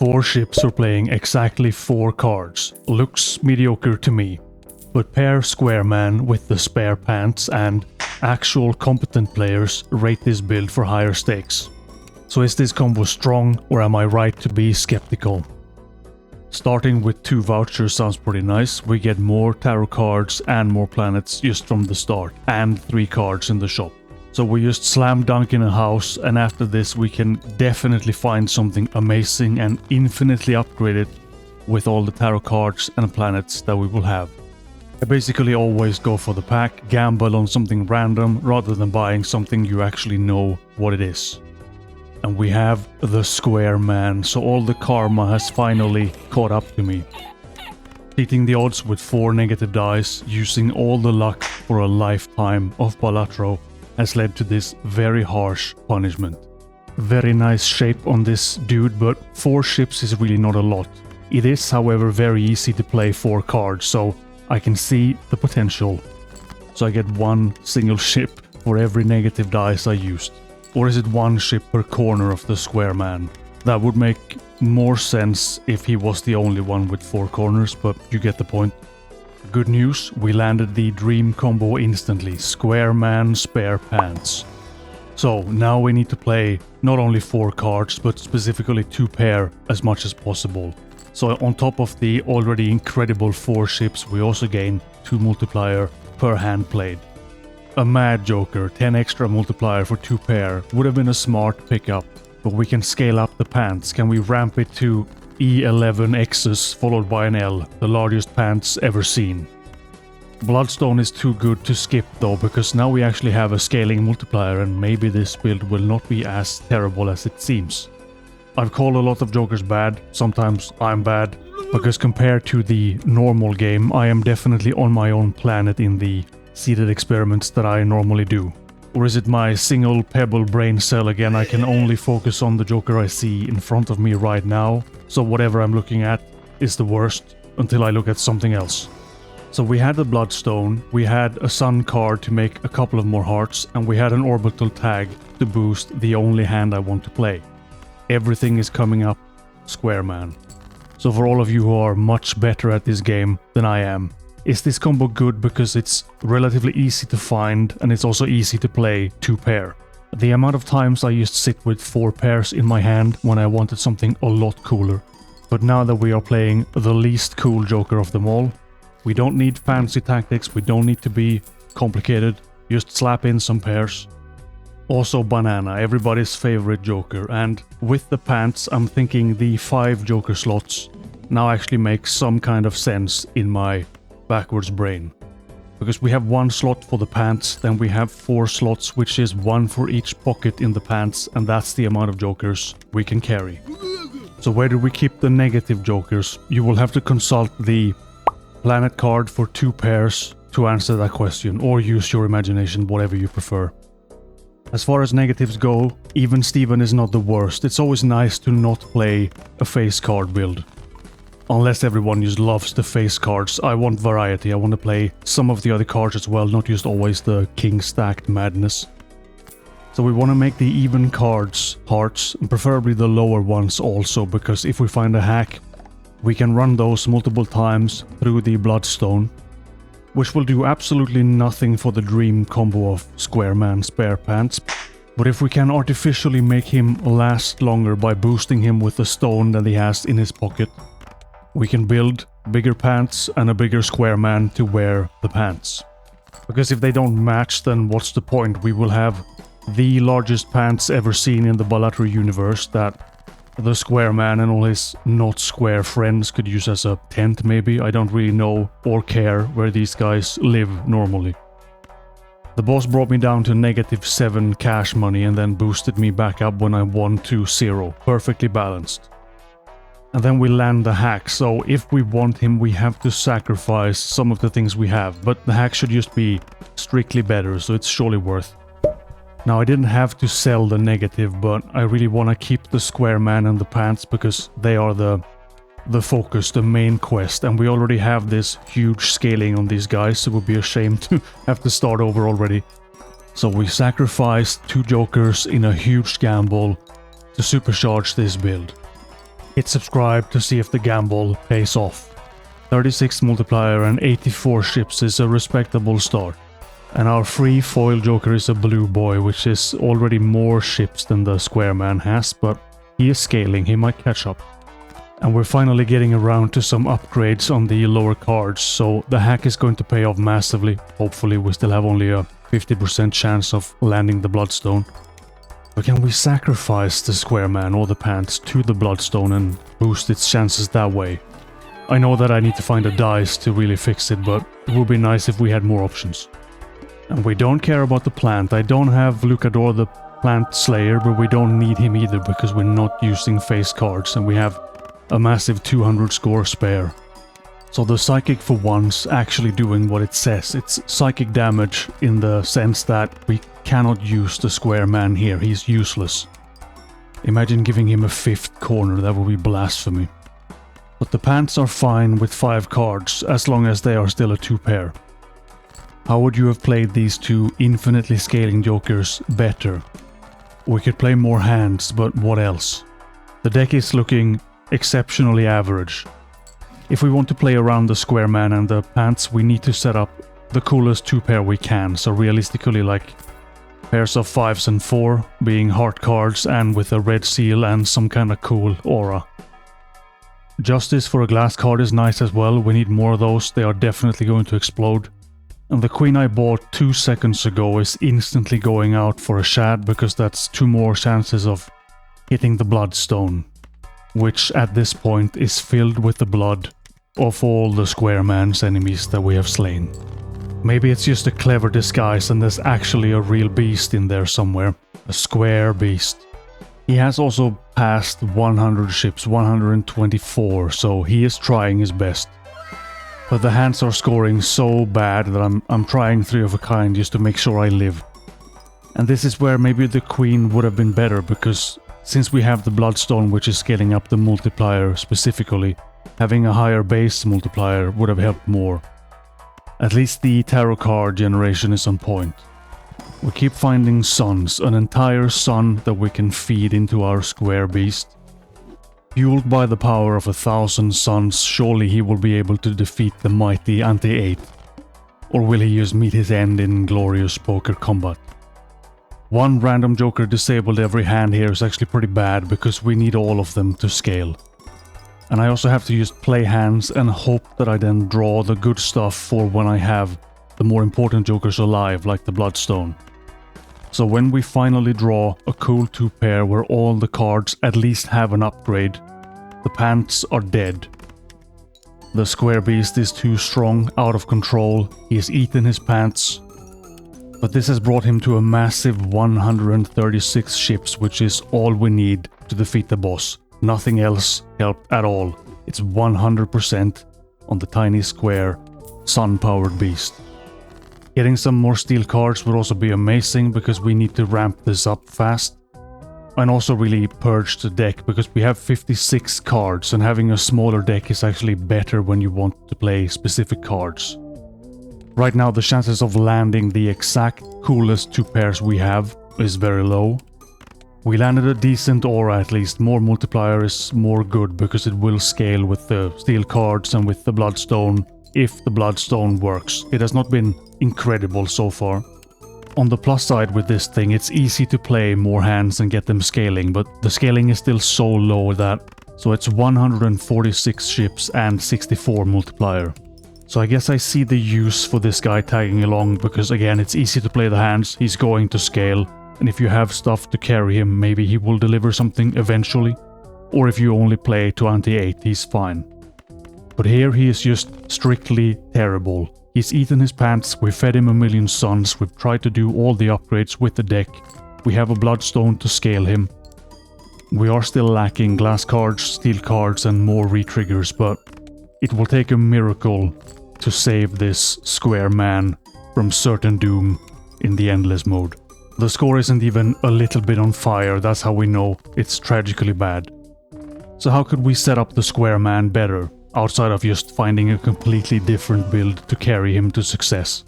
4 ships for playing exactly 4 cards. Looks mediocre to me. But pair Square Man with the spare pants and actual competent players rate this build for higher stakes. So is this combo strong, or am I right to be skeptical? Starting with 2 vouchers sounds pretty nice. We get more tarot cards and more planets just from the start, and 3 cards in the shop. So we just slam dunk in a house, and after this we can definitely find something amazing and infinitely upgrade it with all the tarot cards and planets that we will have. I basically always go for the pack, gamble on something random rather than buying something you actually know what it is. And we have the Square Man, so all the karma has finally caught up to me. Beating the odds with 4 negative dice, using all the luck for a lifetime of Balatro has led to this very harsh punishment. Very nice shape on this dude, but 4 ships is really not a lot. It is, however, very easy to play 4 cards, so I can see the potential. So I get 1 single ship for every negative dice I used. Or is it 1 ship per corner of the Square Man? That would make more sense if he was the only one with 4 corners, but you get the point. Good news, we landed the dream combo instantly. Square Man, spare pants. So now we need to play not only 4 cards, but specifically 2 pair as much as possible. So on top of the already incredible 4 ships, we also gain 2 multiplier per hand played. A mad joker, 10 extra multiplier for 2 pair, would have been a smart pickup, but we can scale up the pants. Can we ramp it to E11 X's followed by an L, the largest pants ever seen? Bloodstone is too good to skip though, because now we actually have a scaling multiplier and maybe this build will not be as terrible as it seems. I've called a lot of jokers bad, sometimes I'm bad, because compared to the normal game, I am definitely on my own planet in the seeded experiments that I normally do. Or is it my single pebble brain cell again? I can only focus on the joker I see in front of me right now, so whatever I'm looking at is the worst until I look at something else. So we had the Bloodstone, we had a Sun card to make a couple of more hearts, and we had an orbital tag to boost the only hand I want to play. Everything is coming up Square Man. So for all of you who are much better at this game than I am, is this combo good because it's relatively easy to find and it's also easy to play 2 pair? The amount of times I used to sit with 4 pairs in my hand when I wanted something a lot cooler. But now that we are playing the least cool joker of them all, we don't need fancy tactics, we don't need to be complicated, just slap in some pairs. Also Banana, everybody's favorite joker, and with the pants I'm thinking the 5 joker slots now actually make some kind of sense in my backwards brain. Because we have 1 slot for the pants, then we have 4 slots, which is 1 for each pocket in the pants, and that's the amount of jokers we can carry. So where do we keep the negative jokers? You will have to consult the planet card for 2 pairs to answer that question, or use your imagination, whatever you prefer. As far as negatives go, even Steven is not the worst. It's always nice to not play a face card build. Unless everyone just loves the face cards. I want variety, I want to play some of the other cards as well, not just always the king stacked madness. So we want to make the even cards hearts, and preferably the lower ones also, because if we find a hack, we can run those multiple times through the Bloodstone, which will do absolutely nothing for the dream combo of Square Man spare pants. But if we can artificially make him last longer by boosting him with the stone that he has in his pocket, we can build bigger pants and a bigger Square Man to wear the pants. Because if they don't match, then what's the point? We will have the largest pants ever seen in the Balatro universe that the Square Man and all his not square friends could use as a tent maybe. I don't really know or care where these guys live normally. The boss brought me down to -7 cash money and then boosted me back up when I won to 0. Perfectly balanced. And then we land the hack, so if we want him we have to sacrifice some of the things we have, but the hack should just be strictly better, so it's surely worth. Now I didn't have to sell the negative, but I really want to keep the Square Man and the pants because they are the focus, the main quest, and we already have this huge scaling on these guys, so it would be a shame to have to start over already. So we sacrificed 2 jokers in a huge gamble to supercharge this build. Hit subscribe to see if the gamble pays off. 36 multiplier and 84 ships is a respectable start. And our free foil joker is a blue boy, which is already more ships than the square man has, but he is scaling, he might catch up. And we're finally getting around to some upgrades on the lower cards, so the hack is going to pay off massively. Hopefully we still have only a 50% chance of landing the Bloodstone. But can we sacrifice the square man or the pants to the Bloodstone and boost its chances that way? I know that I need to find a dice to really fix it, but it would be nice if we had more options. And we don't care about the plant. I don't have Lucador the Plant Slayer, but we don't need him either because we're not using face cards and we have a massive 200 score spare. So the Psychic for once actually doing what it says. It's psychic damage in the sense that we cannot use the square man here. He's useless. Imagine giving him a 5th corner, that would be blasphemy. But the pants are fine with 5 cards as long as they are still a 2-pair. How would you have played these two infinitely scaling jokers better? We could play more hands, but what else? The deck is looking exceptionally average. If we want to play around the square man and the pants, we need to set up the coolest 2-pair we can, so realistically like pairs of 5s and 4 being heart cards and with a red seal and some kind of cool aura. Justice for a glass card is nice as well, we need more of those, they are definitely going to explode. And the queen I bought 2 seconds ago is instantly going out for a shad because that's 2 more chances of hitting the Bloodstone, which at this point is filled with the blood of all the square man's enemies that we have slain. Maybe it's just a clever disguise and there's actually a real beast in there somewhere. A square beast. He has also passed 100 ships, 124, so he is trying his best. But the hands are scoring so bad that I'm trying 3 of a kind just to make sure I live. And this is where maybe the queen would have been better, because since we have the Bloodstone which is scaling up the multiplier specifically, having a higher base multiplier would have helped more. At least the tarot card generation is on point. We keep finding suns, an entire sun that we can feed into our square beast. Fueled by the power of 1,000 suns, surely he will be able to defeat the mighty Anti-8. Or will he just meet his end in glorious poker combat? 1 random joker disabled every hand here is actually pretty bad because we need all of them to scale. And I also have to just play hands and hope that I then draw the good stuff for when I have the more important jokers alive, like the Bloodstone. So when we finally draw a cool 2-pair where all the cards at least have an upgrade, the pants are dead. The square beast is too strong, out of control, he has eaten his pants. But this has brought him to a massive 136 ships, which is all we need to defeat the boss. Nothing else helped at all. It's 100% on the tiny square, sun-powered beast. Getting some more steel cards would also be amazing because we need to ramp this up fast. And also really purge the deck because we have 56 cards and having a smaller deck is actually better when you want to play specific cards. Right now the chances of landing the exact coolest 2 pairs we have is very low. We landed a decent aura at least, more multiplier is more good because it will scale with the steel cards and with the Bloodstone if the Bloodstone works. It has not been incredible so far. On the plus side with this thing, it's easy to play more hands and get them scaling, but the scaling is still so low that... So it's 146 ships and 64 multiplier. So I guess I see the use for this guy tagging along because again it's easy to play the hands, he's going to scale, and if you have stuff to carry him maybe he will deliver something eventually. Or if you only play to Anti-8 he's fine. But here he is just strictly terrible. He's eaten his pants, we've fed him a million suns, we've tried to do all the upgrades with the deck, we have a Bloodstone to scale him. We are still lacking glass cards, steel cards and more retriggers, but it will take a miracle to save this square man from certain doom in the endless mode. The score isn't even a little bit on fire, that's how we know it's tragically bad. So how could we set up the square man better, outside of just finding a completely different build to carry him to success?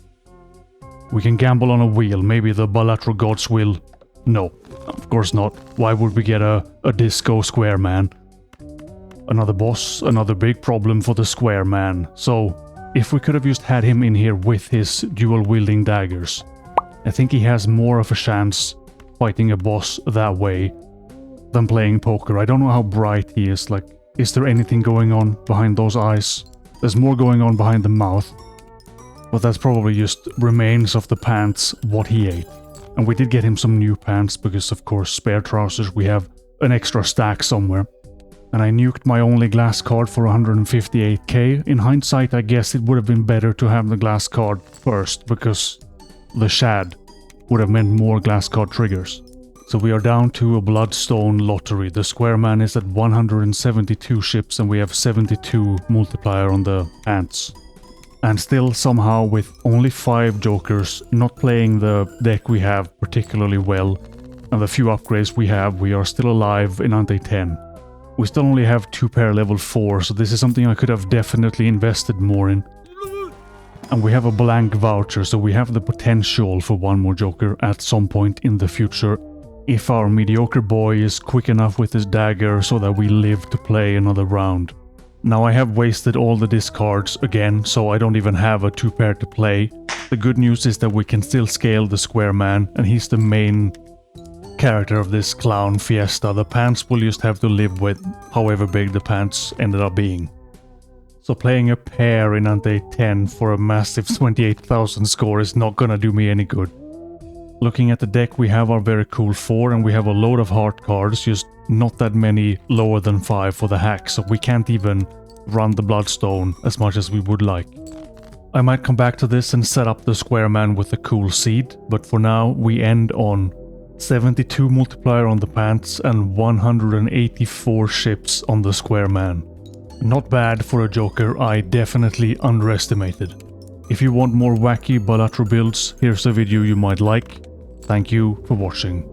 We can gamble on a wheel, maybe the Balatro God's will. No, of course not. Why would we get a disco square man? Another boss, another big problem for the square man. So, if we could have just had him in here with his dual-wielding daggers, I think he has more of a chance fighting a boss that way than playing poker. I don't know how bright he is, like, is there anything going on behind those eyes? There's more going on behind the mouth, but that's probably just remains of the pants, what he ate. And we did get him some new pants, because of course spare trousers, we have an extra stack somewhere. And I nuked my only glass card for 158k. In hindsight, I guess it would have been better to have the glass card first, because the shad would have meant more glass card triggers. So we are down to a Bloodstone lottery. The square man is at 172 ships and we have 72 multiplier on the pants. And still somehow with only 5 jokers, not playing the deck we have particularly well, and the few upgrades we have, we are still alive in ante 10. We still only have 2 pair level 4, so this is something I could have definitely invested more in. And we have a blank voucher, so we have the potential for one more joker at some point in the future, if our mediocre boy is quick enough with his dagger so that we live to play another round. Now I have wasted all the discards again, so I don't even have a 2 pair to play. The good news is that we can still scale the square man, and he's the main character of this clown fiesta. The pants will just have to live with however big the pants ended up being. So playing a pair in ante 10 for a massive 28,000 score is not gonna do me any good. Looking at the deck, we have our very cool 4 and we have a load of heart cards, just not that many lower than 5 for the hack, so we can't even run the Bloodstone as much as we would like. I might come back to this and set up the square man with the cool seed, but for now we end on 72 multiplier on the pants and 184 ships on the square man. Not bad for a joker, I definitely underestimated. If you want more wacky Balatro builds, here's a video you might like. Thank you for watching.